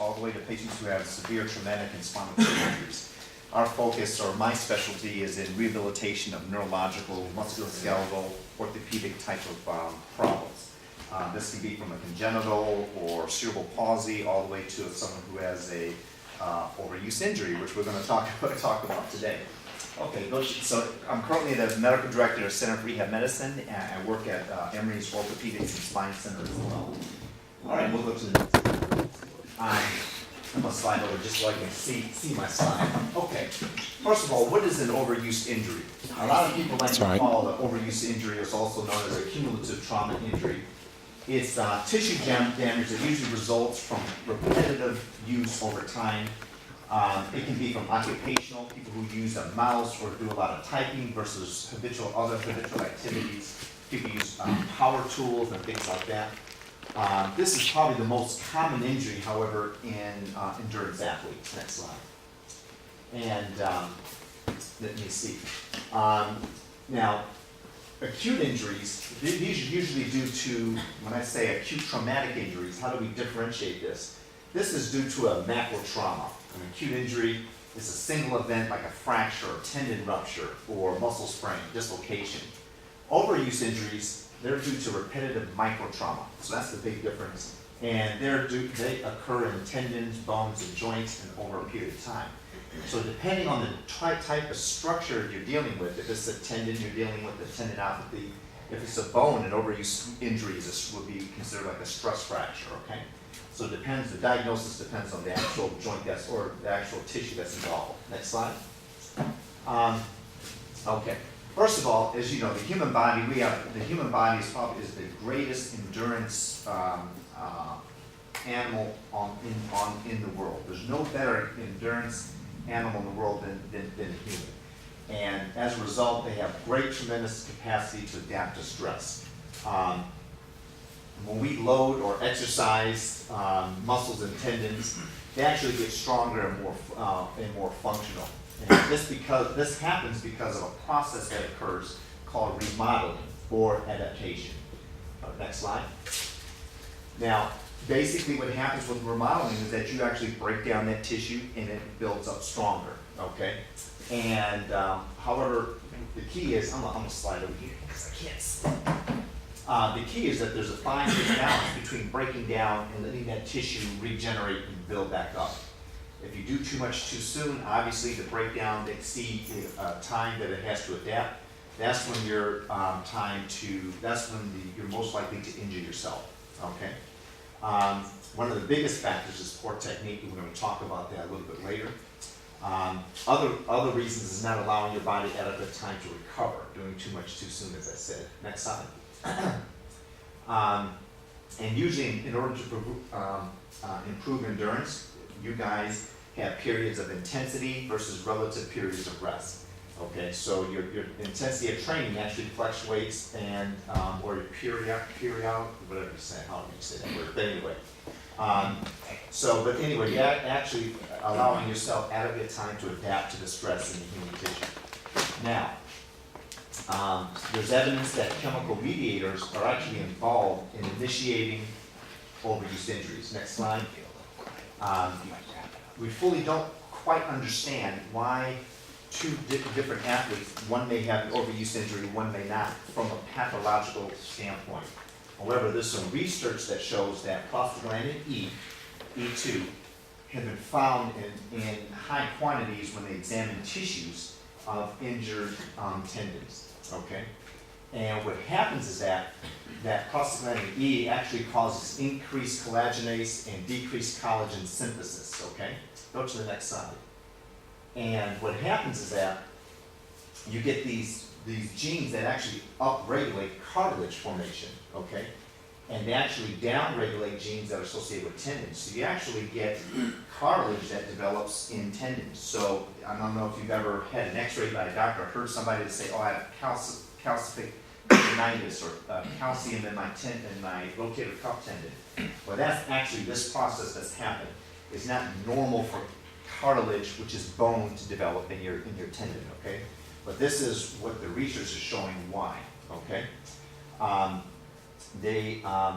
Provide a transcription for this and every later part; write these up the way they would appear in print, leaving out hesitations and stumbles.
all the way to patients who have severe traumatic and spinal cord injuries. Our focus, or my specialty, is in rehabilitation of neurological, musculoskeletal, orthopedic type of problems. This can be from a congenital or cerebral palsy all the way to someone who has a overuse injury, which we're going to talk about today. Okay, so I'm currently the medical director of Center for Rehab Medicine, and I work at Emory's Orthopedics and Spine Center as well. All right, we'll go to the next. I'm going to slide over just so I can see my slide. Okay, first of all, what is an overuse injury? A lot of people like to call the overuse injury, is also known as a cumulative trauma injury. It's tissue damage that usually results from repetitive use over time. It can be from occupational, people who use a mouse or do a lot of typing versus other habitual activities. People use power tools and things like that. This is probably the most common injury, however, in endurance athletes. Next slide. And let me see. Now, acute injuries, these are usually due to, when I say acute traumatic injuries, how do we differentiate this? This is due to a macro trauma. An acute injury is a single event like a fracture, or tendon rupture, or muscle sprain, dislocation. Overuse injuries, they're due to repetitive microtrauma. So that's the big difference. And they occur in tendons, bones, and joints and over a period of time. So depending on the type of structure you're dealing with, if it's a tendon, you're dealing with a tendinopathy. If it's a bone, an overuse injury would be considered like a stress fracture, okay? So it depends, the diagnosis depends on the actual joint or the actual tissue that's involved. Next slide. Okay. First of all, as you know, the human body is the greatest endurance animal in the world. There's no better endurance animal in the world than a human. And as a result, they have tremendous capacity to adapt to stress. When we load or exercise muscles and tendons, they actually get stronger and more functional. And this happens because of a process that occurs called remodeling or adaptation. Next slide. Now, basically what happens with remodeling is that you actually break down that tissue and it builds up stronger, okay? And however, the key is, I'm gonna slide over here because I can't see. The key is that there's a fine balance between breaking down and letting that tissue regenerate and build back up. If you do too much too soon, obviously the breakdown exceeds the time that it has to adapt. That's when you're you're most likely to injure yourself. Okay. One of the biggest factors is poor technique, and we're going to talk about that a little bit later. Other reasons is not allowing your body adequate time to recover, doing too much too soon, as I said. Next slide. And usually, in order to improve endurance, you guys have periods of intensity versus relative periods of rest. Okay, so your intensity of training actually fluctuates, and or your period, whatever you say, however you say that word. But anyway, but anyway, you're actually allowing yourself adequate time to adapt to the stress in the human tissue. Now, there's evidence that chemical mediators are actually involved in initiating overuse injuries. Next slide. We fully don't quite understand why two different athletes, one may have an overuse injury, one may not, from a pathological standpoint. However, there's some research that shows that prostaglandin E, E2, have been found in high quantities when they examine tissues of injured tendons. Okay? And what happens is that prostaglandin E actually causes increased collagenase and decreased collagen synthesis, okay? Go to the next slide. And what happens is that you get these genes that actually upregulate cartilage formation, okay? And they actually downregulate genes that are associated with tendons. So you actually get cartilage that develops in tendons. So I don't know if you've ever had an x-ray by a doctor or heard somebody say, oh, I have calcific tendinitis or calcium in my rotator cuff tendon. Well, that's actually this process that's happened. It's not normal for cartilage, which is bone, to develop in your tendon, okay? But this is what the research is showing why, okay?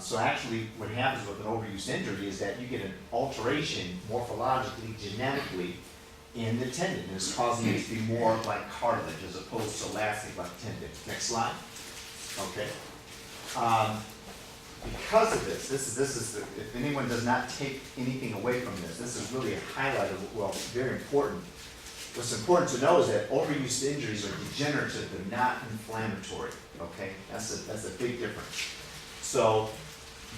So actually what happens with an overuse injury is that you get an alteration morphologically, genetically in the tendon. And it's causing it to be more like cartilage as opposed to elastic like tendon. Next slide. Okay. Because of this is if anyone does not take anything away from this is really a highlight of, well, very important. What's important to know is that overuse injuries are degenerative, they're not inflammatory, okay? That's a big difference. So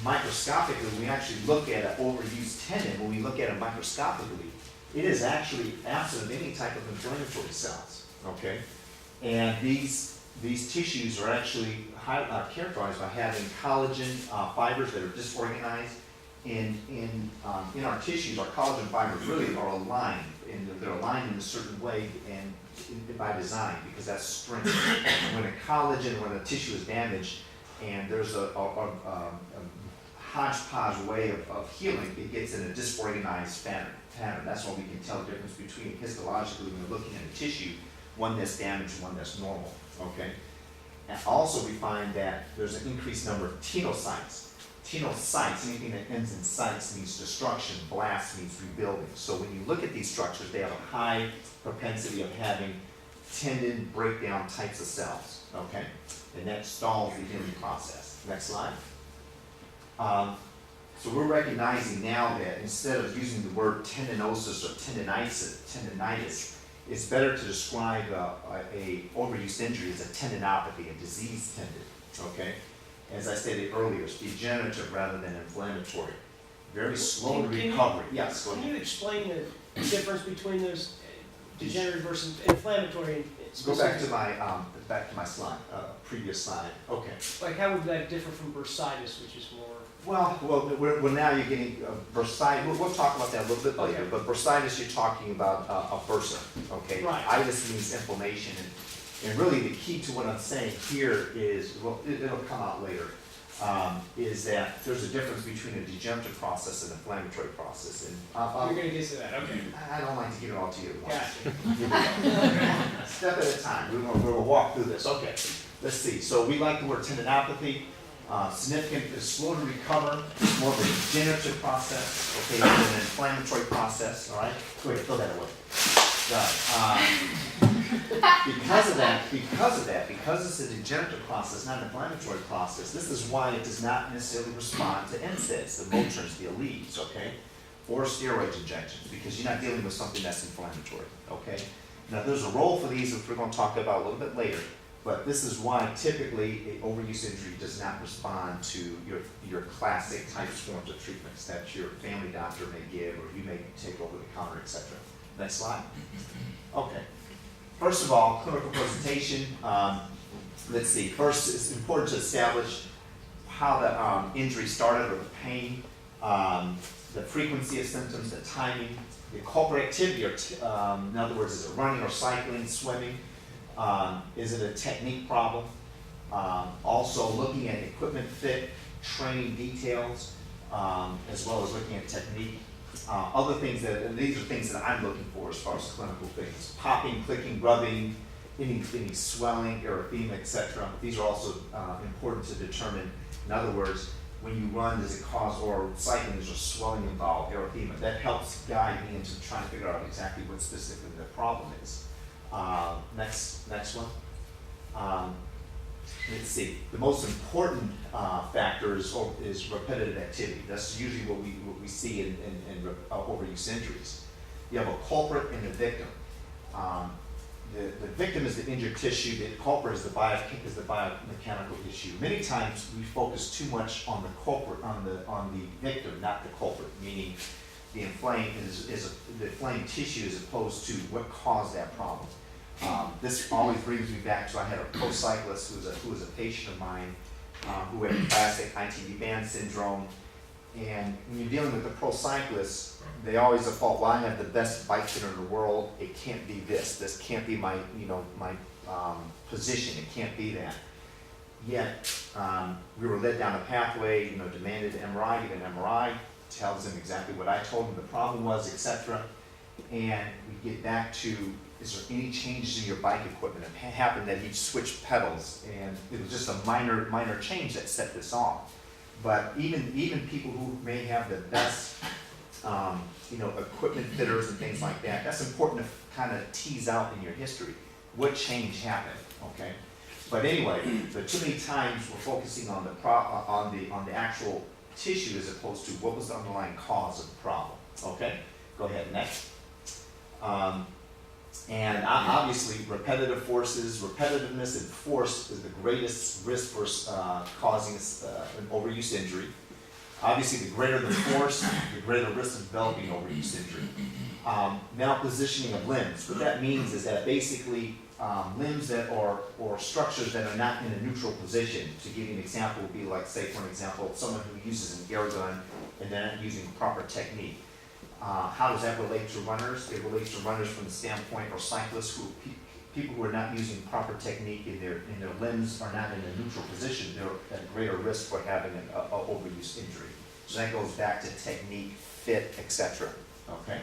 microscopically, when we actually look at an overused tendon, when we look at it microscopically, it is actually absent of any type of inflammatory cells, okay? And these tissues are actually characterized by having collagen fibers that are disorganized. And in our tissues, our collagen fibers really are aligned, and they're aligned in a certain way and by design, because that's strength. When when a tissue is damaged and there's a hodgepodge way of healing, it gets in a disorganized pattern. That's why we can tell the difference between histologically when we're looking at a tissue, one that's damaged and one that's normal, okay? And also we find that there's an increased number of tenocytes. Tenocytes, anything that ends in sites means destruction, blast means rebuilding. So when you look at these structures, they have a high propensity of having tendon breakdown types of cells, okay? And that stalls the healing process. Next slide. So we're recognizing now that instead of using the word tendinosis or tendinitis, it's better to describe a overuse injury as a tendinopathy, a diseased tendon, okay? As I stated earlier, it's degenerative rather than inflammatory. Very slow recovery. Yes, go ahead. Can you explain the difference between those degenerative versus inflammatory? Go back to my slide, previous slide. Okay. Like, how would that differ from bursitis, which is more? Well, now you're getting bursitis. We'll talk about that a little bit later. Okay. But bursitis, you're talking about a bursa. Okay. Right. Itis means inflammation, and really the key to what I'm saying here is, well, it'll come out later. Is that there's a difference between a degenerative process and an inflammatory process. And You're going to get to that, okay. I don't like to get it all to you at once. Gotcha. Here we go. Step at a time. We'll walk through this. Okay. Let's see. So we like the word tendinopathy. Significant is slow to recover. It's more of a degenerative process, okay, than an inflammatory process. All right. Go ahead, throw that away. Because it's a degenerative process, not an inflammatory process, this is why it does not necessarily respond to NSAIDs, the Motrins, the Aleve, okay, or steroid injections, because you're not dealing with something that's inflammatory, okay? Now, there's a role for these, which we're going to talk about a little bit later, but this is why typically an overuse injury does not respond to your classic types forms of treatments that your family doctor may give, or you may take over the counter, etc. Next slide. Okay. First of all, clinical presentation. Let's see. First, it's important to establish how the injury started, or the pain, the frequency of symptoms, the timing, the culprit activity, or in other words, is it running or cycling, swimming? Is it a technique problem? Also looking at equipment fit, training details, as well as looking at technique. Other things these are things that I'm looking for as far as clinical things. Popping, clicking, rubbing, any swelling, erythema, etc. These are also important to determine. In other words, when you run, does it cause, or cycling, is there swelling involved, erythema? That helps guide me into trying to figure out exactly what specifically the problem is. Next one. Let's see. The most important factor is repetitive activity. That's usually what we see in overuse injuries. You have a culprit and a victim. The victim is the injured tissue. The culprit is the biomechanical issue. Many times we focus too much on the culprit, on the victim, not the culprit. Meaning, the inflamed the inflamed tissue as opposed to what caused that problem. This always brings me back to, I had a pro cyclist who was a patient of mine who had classic ITV band syndrome. And when you're dealing with a pro cyclist, they always default, well, I have the best bike fitter in the world. It can't be this. This can't be my position. It can't be that. Yet we were led down a pathway, demanded an MRI, get an MRI, tells him exactly what I told him the problem was, etc. And we get back to, is there any changes in your bike equipment? It happened that he switched pedals, and it was just a minor change that set this off. But even people who may have the best, equipment fitters and things like that, that's important to kind of tease out in your history. What change happened, okay? But anyway, but too many times we're focusing on the actual tissue as opposed to what was the underlying cause of the problem, okay? Go ahead, next. And obviously, repetitive forces, repetitiveness and force is the greatest risk for causing an overuse injury. Obviously, the greater the force, the greater risk of developing overuse injury. Malpositioning of limbs. What that means is that basically limbs that or structures that are not in a neutral position. To give you an example, would be like, say, for an example, someone who uses an air gun and they're not using proper technique. How does that relate to runners? It relates to runners from the standpoint, or cyclists, people who are not using proper technique in their limbs are not in a neutral position. They're at greater risk for having an overuse injury. So that goes back to technique, fit, etc. Okay.